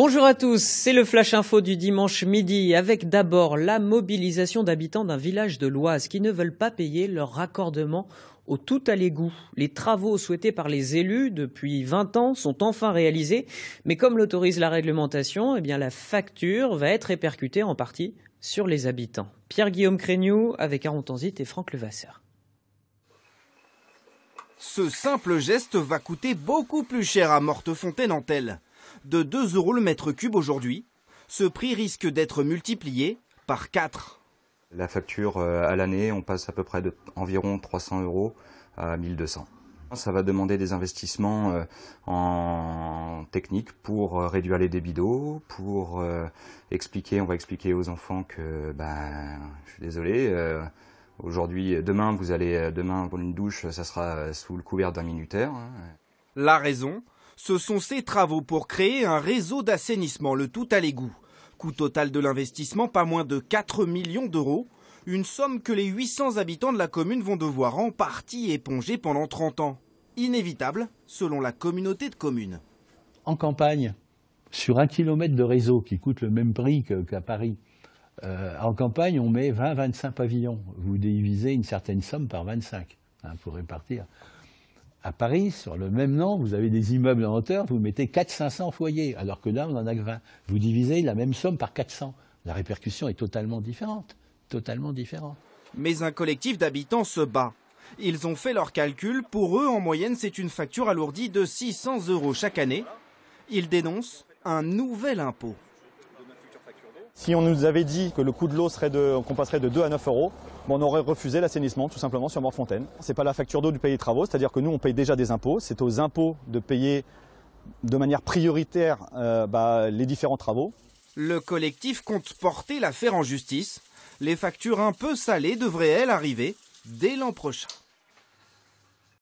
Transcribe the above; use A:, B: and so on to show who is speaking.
A: Bonjour à tous, c'est le Flash Info du dimanche midi avec d'abord la mobilisation d'habitants d'un village de l'Oise qui ne veulent pas payer leur raccordement au tout à l'égout. Les travaux souhaités par les élus depuis 20 ans sont enfin réalisés, mais comme l'autorise la réglementation, la facture va être répercutée en partie sur les habitants. Pierre-Guillaume Crégnoux avec Aaron Tanzit et Franck Levasseur.
B: Ce simple geste va coûter beaucoup plus cher à Mortefontaine-en-Telle. De 2 € le mètre cube aujourd'hui, ce prix risque d'être multiplié par 4.
C: La facture à l'année, on passe à peu près environ 300 € à 1200. Ça va demander des investissements en technique pour réduire les débits d'eau, pour on va expliquer aux enfants que, je suis désolé, aujourd'hui, demain pour une douche, ça sera sous le couvert d'un minutaire.
B: La raison, ce sont ces travaux pour créer un réseau d'assainissement, le tout à l'égout. Coût total de l'investissement, pas moins de 4 millions d'euros. Une somme que les 800 habitants de la commune vont devoir en partie éponger pendant 30 ans. Inévitable, selon la communauté de communes.
D: En campagne, sur 1 kilomètre de réseau qui coûte le même prix qu'à Paris, en campagne, on met 20-25 pavillons. Vous divisez une certaine somme par 25 pour répartir. À Paris, sur le même nom, vous avez des immeubles en hauteur, vous mettez 400-500 foyers, alors que là, on en a que 20. Vous divisez la même somme par 400. La répercussion est totalement différente. Totalement différente.
B: Mais un collectif d'habitants se bat. Ils ont fait leurs calculs. Pour eux, en moyenne, c'est une facture alourdie de 600 € chaque année. Ils dénoncent un nouvel impôt.
E: Si on nous avait dit que le coût de l'eau qu'on passerait de 2 à 9 €, on aurait refusé l'assainissement tout simplement sur Mortefontaine. Ce n'est pas la facture d'eau du pays des travaux, c'est-à-dire que nous on paye déjà des impôts. C'est aux impôts de payer de manière prioritaire les différents travaux.
B: Le collectif compte porter l'affaire en justice. Les factures un peu salées devraient, elles, arriver dès l'an prochain.